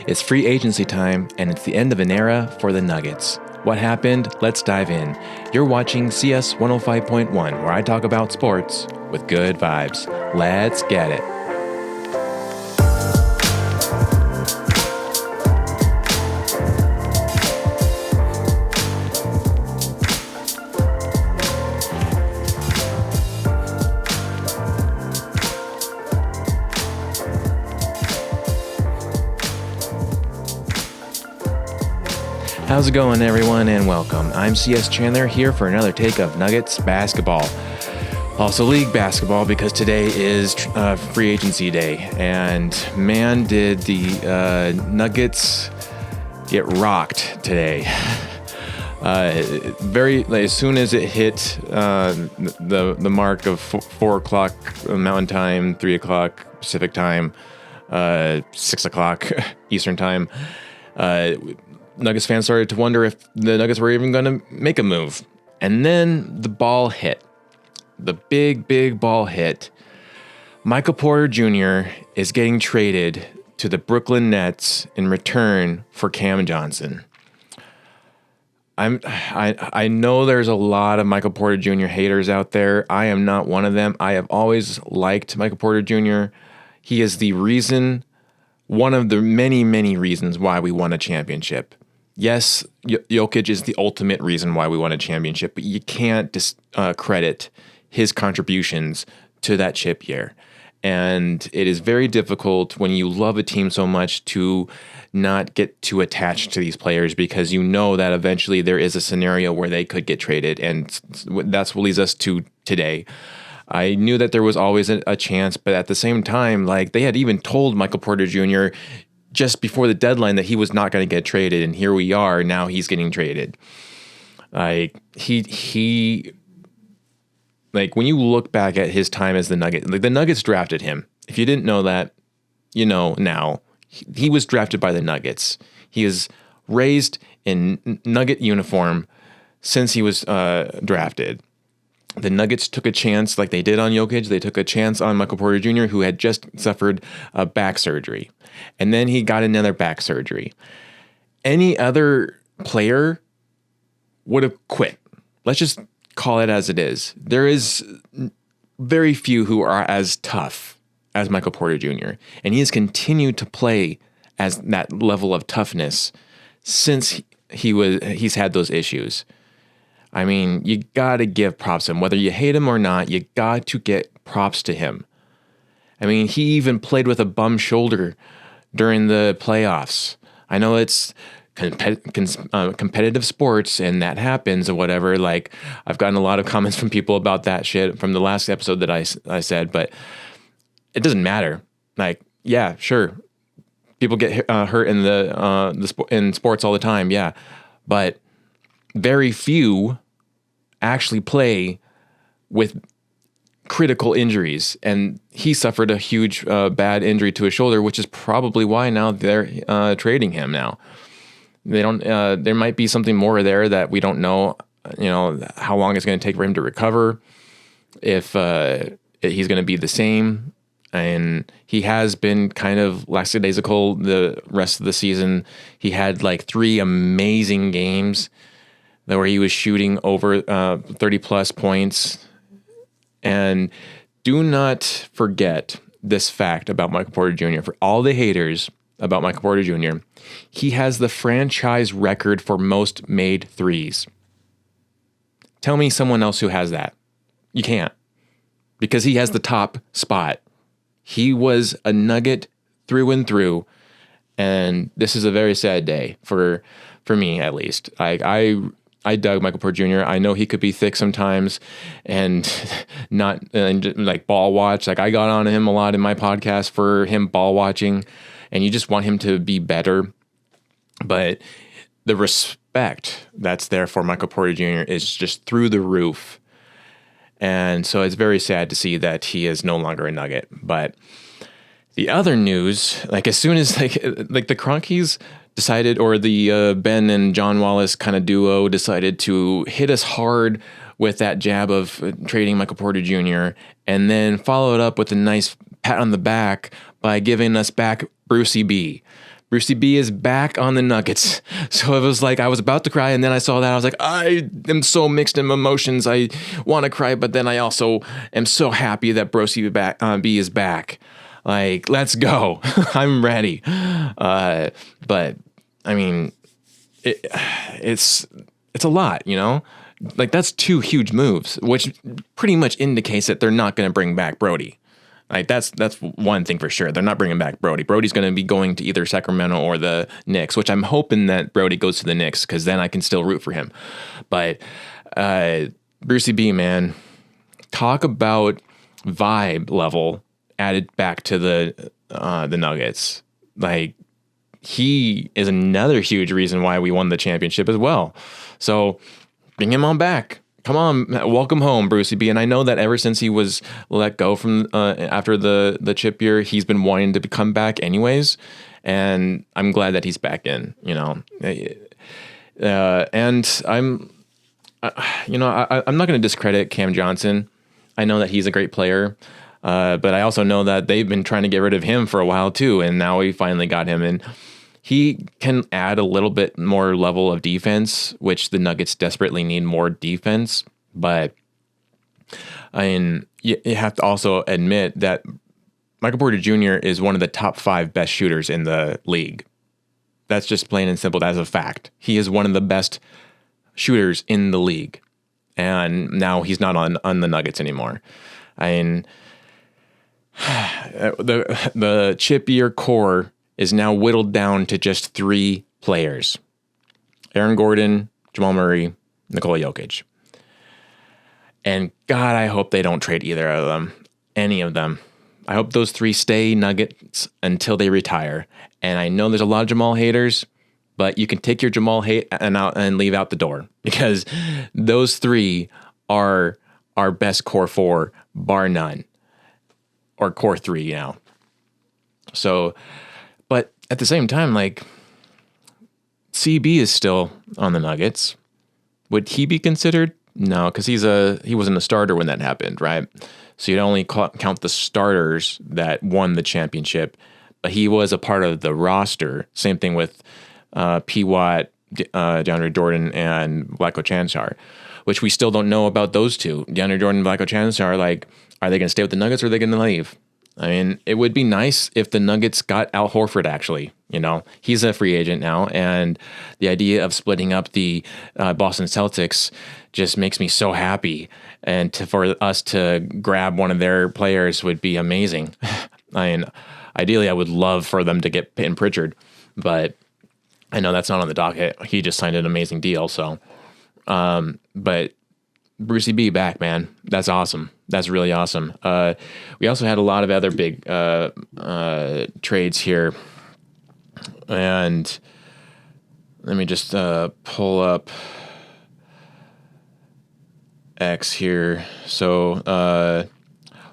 It's free agency time, and it's the end of an era for the Nuggets. What happened? Let's dive in. You're watching CS 105.1, where I talk about sports with good vibes. Let's get it. How's it going, everyone, and welcome. I'm CS Chandler here for another take of Nuggets basketball. Also league basketball, because today is free agency day, and man, did the Nuggets get rocked today. As soon as it hit the mark of 4 o'clock Mountain Time, 3 o'clock Pacific Time, 6 o'clock Eastern Time, Nuggets fans started to wonder if the Nuggets were even going to make a move. And then the ball hit. The big ball hit. Michael Porter Jr. is getting traded to the Brooklyn Nets in return for Cam Johnson. I know there's a lot of Michael Porter Jr. haters out there. I am not one of them. I have always liked Michael Porter Jr. He is the reason, one of the many reasons why we won a championship. Yes, Jokic is the ultimate reason why we won a championship, but you can't discredit his contributions to that chip year. And it is very difficult when you love a team so much to not get too attached to these players, because you know that eventually there is a scenario where they could get traded. And that's what leads us to today. I knew that there was always a chance, but at the same time, like, they had even told Michael Porter Jr. just before the deadline that he was not going to get traded, and here we are. Now he's getting traded. Like, he when you look back at his time as the Nuggets drafted him. If you didn't know that, you know now. He was drafted by the Nuggets. He is raised in Nugget uniform since he was drafted. The Nuggets took a chance, like they did on Jokic. They took a chance on Michael Porter Jr., who had just suffered a back surgery. And then he got another back surgery. Any other player would have quit. Let's just call it as it is. There is very few who are as tough as Michael Porter Jr. And he has continued to play as that level of toughness since he's had those issues. I mean, you got to give props to him. Whether you hate him or not, you got to get props to him. I mean, he even played with a bum shoulder during the playoffs. I know it's competitive sports and that happens or whatever. Like, I've gotten a lot of comments from people about that shit from the last episode that I said, but it doesn't matter. Like, yeah, sure. People get hurt in sports all the time. Yeah. But very few actually play with critical injuries, and he suffered a huge bad injury to his shoulder, which is probably why now they're trading him. Now they don't. There might be something more there that we don't know. You know, how long it's going to take for him to recover. If he's going to be the same. And he has been kind of lackadaisical the rest of the season. He had like 3 amazing games where he was shooting over 30 plus points. And do not forget this fact about Michael Porter Jr. For all the haters about Michael Porter Jr., he has the franchise record for most made threes. Tell me someone else who has that. You can't, because he has the top spot. He was a Nugget through and through, and this is a very sad day for me, at least. I dug Michael Porter Jr. I know he could be thick sometimes and not like ball watch. Like, I got on him a lot in my podcast for him ball watching, and you just want him to be better. But the respect that's there for Michael Porter Jr. is just through the roof. And so it's very sad to see that he is no longer a Nugget. But the other news, like, as soon as like the Cronkies decided, or the Ben and John Wallace kind of duo decided to hit us hard with that jab of trading Michael Porter Jr. and then follow it up with a nice pat on the back by giving us back BRUCEY B. BRUCEY B is back on the Nuggets. So it was like I was about to cry, and then I saw that. I was like, I am so mixed in emotions. I want to cry, but then I also am so happy that BRUCEY B is back. Like, let's go. I'm ready. But I mean, it's a lot, you know? Like, that's 2 huge moves, which pretty much indicates that they're not going to bring back Brody. Like, that's one thing for sure. They're not bringing back Brody. Brody's going to be going to either Sacramento or the Knicks, which I'm hoping that Brody goes to the Knicks, because then I can still root for him. But BRUCEY B, man, talk about vibe level added back to the Nuggets. Like, he is another huge reason why we won the championship as well. So bring him on back. Come on, welcome home, BRUCEY B. And I know that ever since he was let go from after the chip year, he's been wanting to come back anyways. And I'm glad that he's back in, you know. And I'm not going to discredit Cam Johnson. I know that he's a great player. But I also know that they've been trying to get rid of him for a while too. And now we finally got him in. He can add a little bit more level of defense, which the Nuggets desperately need more defense. But I mean, you have to also admit that Michael Porter Jr. is one of the top 5 best shooters in the league. That's just plain and simple. That's a fact. He is one of the best shooters in the league. And now he's not on the Nuggets anymore. I mean, the chip year core is now whittled down to just 3 players: Aaron Gordon, Jamal Murray, Nikola Jokic. And God, I hope they don't trade either of them, any of them. I hope those 3 stay Nuggets until they retire. And I know there's a lot of Jamal haters, but you can take your Jamal hate and leave out the door, because those 3 are our best core 4, bar none, or core 3 now. So, but at the same time, like, CB is still on the Nuggets. Would he be considered? No, because he wasn't a starter when that happened, right? So you'd only count the starters that won the championship, but he was a part of the roster. Same thing with P. Watt, DeAndre Jordan, and Vlatko Čančar, which we still don't know about those 2. DeAndre Jordan and Vlatko Čančar, like, are they going to stay with the Nuggets or are they going to leave? I mean, it would be nice if the Nuggets got Al Horford, actually. You know, he's a free agent now, and the idea of splitting up the Boston Celtics just makes me so happy. And for us to grab one of their players would be amazing. I mean, ideally, I would love for them to get Peyton Pritchard, but I know that's not on the docket. He just signed an amazing deal, so. But BRUCEY B back, man. That's awesome. That's really awesome. We also had a lot of other big trades here. And let me just pull up X here. So,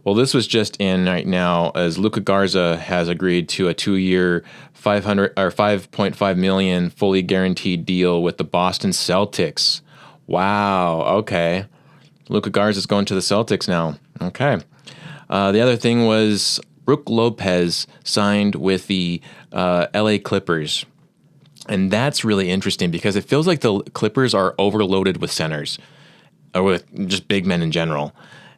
well, this was just in right now, as Luka Garza has agreed to a 2-year, $5.5 million fully guaranteed deal with the Boston Celtics. Wow. Okay. Luka Garza is going to the Celtics now. Okay. The other thing was Brook Lopez signed with the LA Clippers. And that's really interesting because it feels like the Clippers are overloaded with centers, or with just big men in general.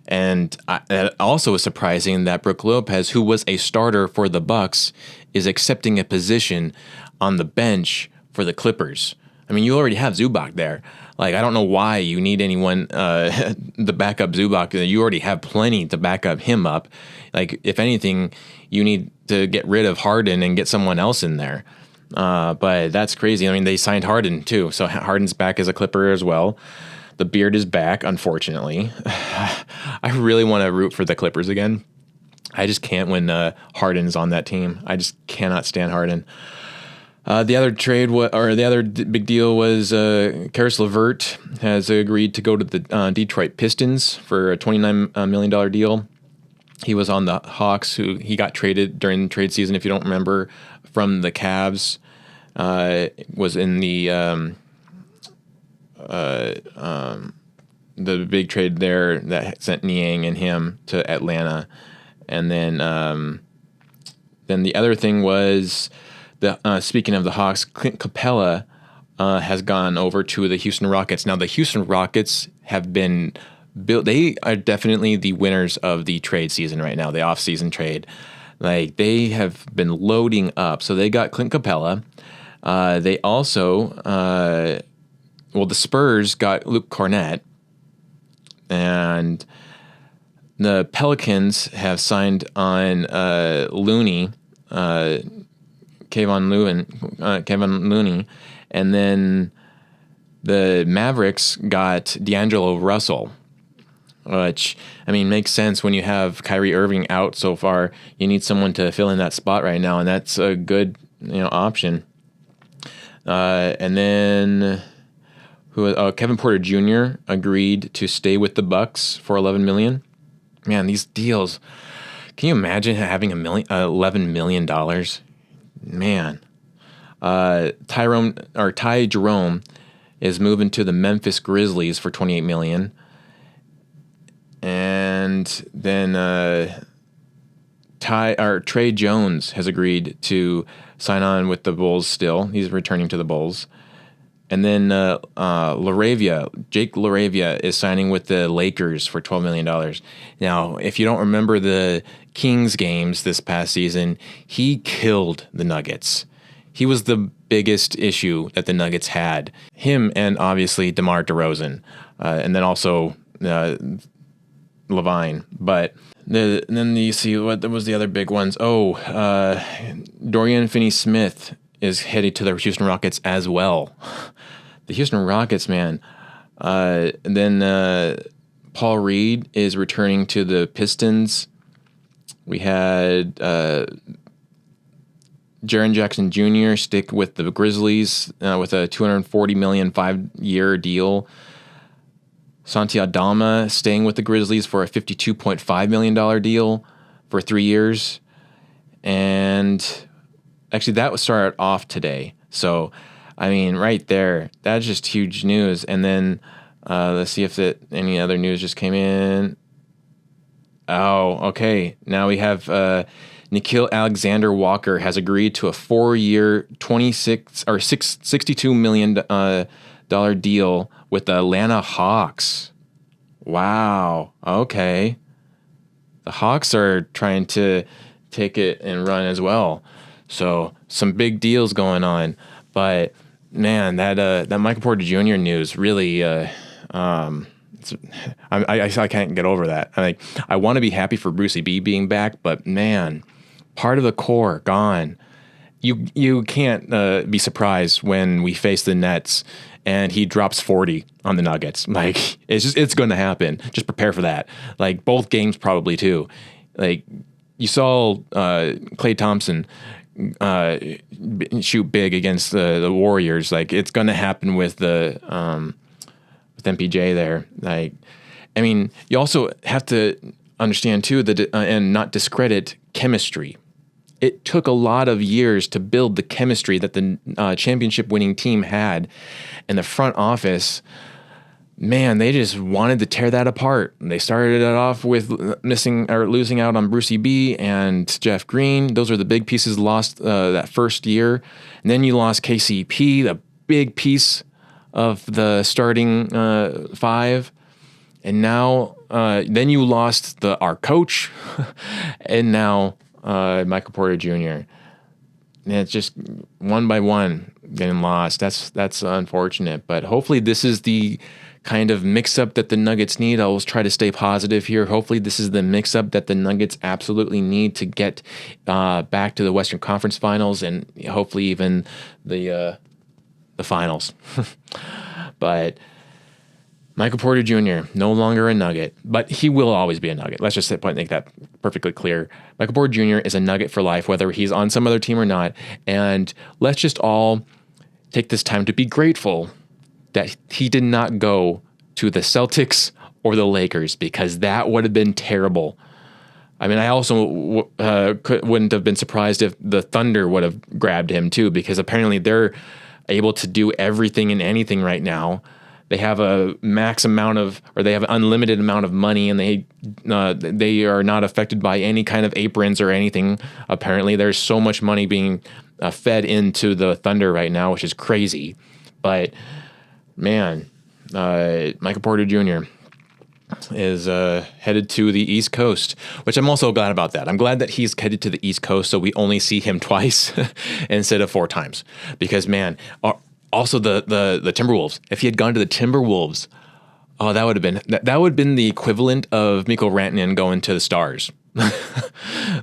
And it also is surprising that Brook Lopez, who was a starter for the Bucks, is accepting a position on the bench for the Clippers. I mean, you already have Zubac there. Like, I don't know why you need anyone, the backup Zubac. You already have plenty to back up him up. Like, if anything, you need to get rid of Harden and get someone else in there. But that's crazy. I mean, they signed Harden too. So Harden's back as a Clipper as well. The beard is back, unfortunately. I really want to root for the Clippers again. I just can't when Harden's on that team. I just cannot stand Harden. The other trade, the other big deal was Karis LeVert has agreed to go to the Detroit Pistons for a $29 million deal. He was on the Hawks, who he got traded during the trade season, if you don't remember, from the Cavs. Was in the big trade there that sent Niang and him to Atlanta. And then the other thing was speaking of the Hawks, Clint Capella has gone over to the Houston Rockets. Now the Houston Rockets have been built. They are definitely the winners of the trade season right now, the off-season trade. Like they have been loading up. So they got Clint Capella. They also, the Spurs got Luke Cornett, and the Pelicans have signed on Looney, Kevon Looney, and then the Mavericks got D'Angelo Russell, which, I mean, makes sense when you have Kyrie Irving out so far. You need someone to fill in that spot right now, and that's a good option. And then Kevin Porter Jr. agreed to stay with the Bucks for $11 million. Man, these deals. Can you imagine having $11 million? Man. Ty Jerome is moving to the Memphis Grizzlies for $28 million. And then Trey Jones has agreed to sign on with the Bulls still. He's returning to the Bulls. And then Jake LaRavia is signing with the Lakers for $12 million. Now, if you don't remember the Kings games this past season, he killed the Nuggets. He was the biggest issue that the Nuggets had. Him and obviously DeMar DeRozan, and then also Levine. But then you see what was the other big ones. Dorian Finney-Smith is headed to the Houston Rockets as well. The Houston Rockets, man. And then Paul Reed is returning to the Pistons. We had Jaren Jackson Jr. stick with the Grizzlies with a $240 million 5-year deal. Santi Aldama staying with the Grizzlies for a $52.5 million deal for 3 years. And actually, that was started off today. So, I mean, right there, that's just huge news. And then let's see if any other news just came in. Oh, okay. Now we have Nickeil Alexander-Walker has agreed to a 4-year, $62 million deal with the Atlanta Hawks. Wow. Okay. The Hawks are trying to take it and run as well. So some big deals going on. But man, that Michael Porter Jr. news really, I can't get over that. I want to be happy for BRUCEY B being back, but man, part of the core gone. You can't be surprised when we face the Nets and he drops 40 on the Nuggets. Like it's going to happen. Just prepare for that. Like both games probably too. Like you saw Klay Thompson shoot big against the Warriors. Like it's going to happen with the with MPJ there. Like, I mean, you also have to understand too that and not discredit chemistry. It took a lot of years to build the chemistry that the championship winning team had, and the front office. Man, they just wanted to tear that apart. They started it off with losing out on BRUCEY B and Jeff Green. Those are the big pieces lost that first year. And then you lost KCP, the big piece of the starting 5. And now, then you lost our coach, and now Michael Porter Jr. And it's just one by one getting lost. That's unfortunate. But hopefully this is the kind of mix-up that the Nuggets need. I'll try to stay positive here. Hopefully this is the mix-up that the Nuggets absolutely need to get back to the Western Conference Finals and hopefully even the finals. But Michael Porter Jr., no longer a Nugget, but he will always be a Nugget. Let's just make that perfectly clear. Michael Porter Jr. is a Nugget for life, whether he's on some other team or not. And let's just all take this time to be grateful that he did not go to the Celtics or the Lakers, because that would have been terrible. I mean, I also wouldn't have been surprised if the Thunder would have grabbed him too, because apparently they're able to do everything and anything right now. they have a max amount of, or they have an unlimited amount of money, and they are not affected by any kind of aprons or anything. Apparently, there's so much money being fed into the Thunder right now, which is crazy. But man, Michael Porter Jr. is headed to the East Coast, which I'm also glad about that. I'm glad that he's headed to the East Coast, so we only see him twice instead of 4 times. Because man, also the Timberwolves. If he had gone to the Timberwolves, oh, that would have been the equivalent of Mikko Rantanen going to the Stars.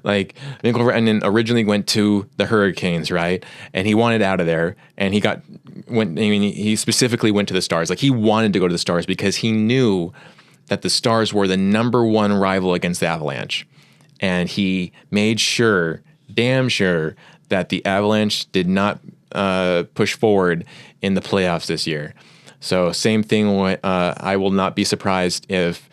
Like Mikko Rantanen originally went to the Hurricanes, right? And he wanted out of there, and he specifically went to the Stars. Like he wanted to go to the Stars because he knew that the Stars were the number 1 rival against the Avalanche. And he made damn sure, that the Avalanche did not push forward in the playoffs this year. So same thing. I will not be surprised if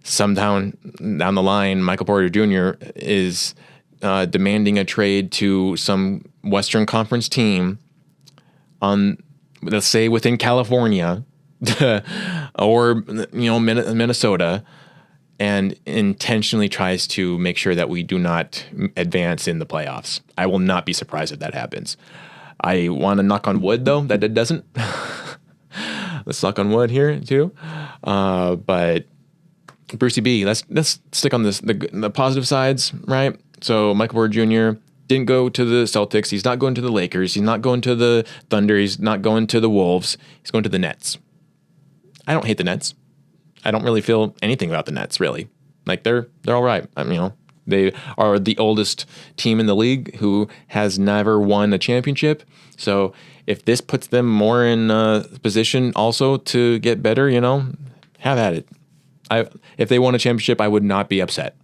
sometime down the line, Michael Porter Jr. is demanding a trade to some Western Conference team on, let's say, within California, or Minnesota, and intentionally tries to make sure that we do not advance in the playoffs. I will not be surprised if that happens. I want to knock on wood, though, that it doesn't. Let's knock on wood here too. But BRUCEY B, let's stick on the positive sides, right? So Michael Porter Jr. didn't go to the Celtics. He's not going to the Lakers. He's not going to the Thunder. He's not going to the Wolves. He's going to the Nets. I don't hate the Nets. I don't really feel anything about the Nets, really. Like they're all right. I mean, they are the oldest team in the league who has never won a championship. So if this puts them more in position also to get better, have at it. If they won a championship, I would not be upset.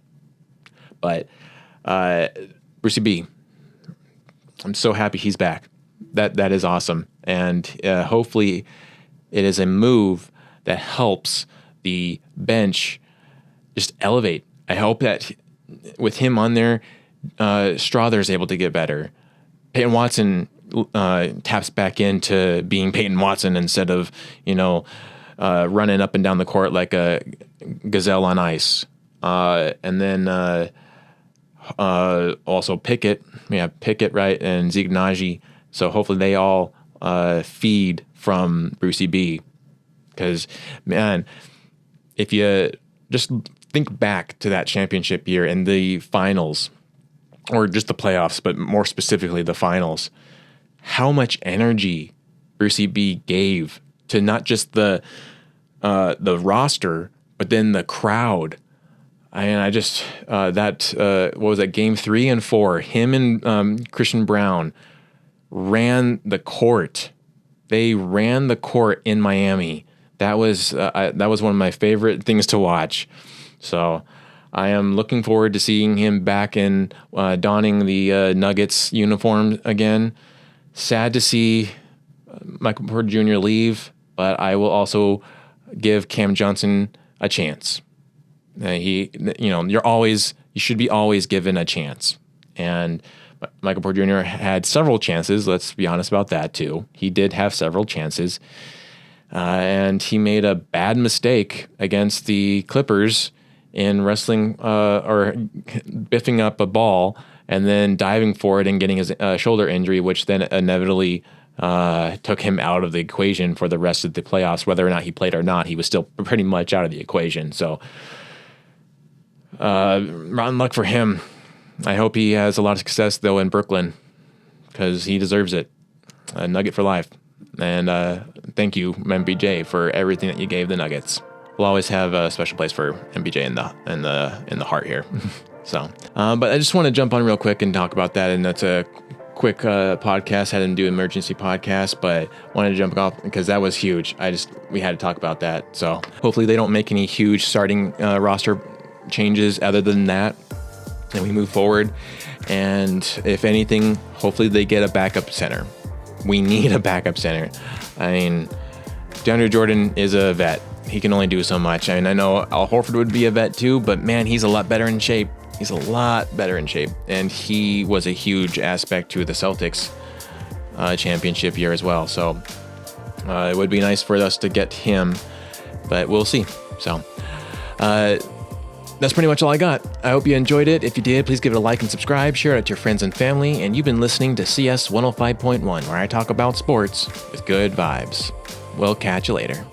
But BRUCEY B, I'm so happy he's back. That is awesome. And hopefully it is a move that helps the bench just elevate. I hope that with him on there, Strother is able to get better. Peyton Watson taps back into being Peyton Watson instead of, running up and down the court like a gazelle on ice. And then also Pickett, right, and Zeke Naji. So hopefully they all feed from BRUCEY B. Because, man, if you just think back to that championship year and the finals, or just the playoffs, but more specifically the finals, how much energy BRUCEY B gave to not just the roster, but then the crowd. I just what was that, game 3 and 4? Him and Christian Brown ran the court. They ran the court in Miami. That was one of my favorite things to watch. So I am looking forward to seeing him back in donning the Nuggets uniform again. Sad to see Michael Porter Jr. leave, but I will also give Cam Johnson a chance. You should be always given a chance. And Michael Porter Jr. had several chances. Let's be honest about that too. He did have several chances. And he made a bad mistake against the Clippers in wrestling or biffing up a ball and then diving for it and getting his shoulder injury, which then inevitably took him out of the equation for the rest of the playoffs. Whether or not he played or not, he was still pretty much out of the equation. So rotten luck for him. I hope he has a lot of success, though, in Brooklyn, because he deserves it. A Nugget for life. And thank you, MBJ, for everything that you gave the Nuggets. We'll always have a special place for MBJ in the heart here. So, but I just want to jump on real quick and talk about that. And that's a quick podcast. Had to do an emergency podcast, but wanted to jump off because that was huge. We had to talk about that. So hopefully they don't make any huge starting roster changes other than that, and we move forward. And if anything, hopefully they get a backup center. We need a backup center. I mean, DeAndre Jordan is a vet. He can only do so much. I mean, I know Al Horford would be a vet too, but man, he's a lot better in shape. And he was a huge aspect to the Celtics championship year as well. So It would be nice for us to get him, but we'll see. So that's pretty much all I got. I hope you enjoyed it. If you did, please give it a like and subscribe, share it to your friends and family. And you've been listening to CS 105.1, where I talk about sports with good vibes. We'll catch you later.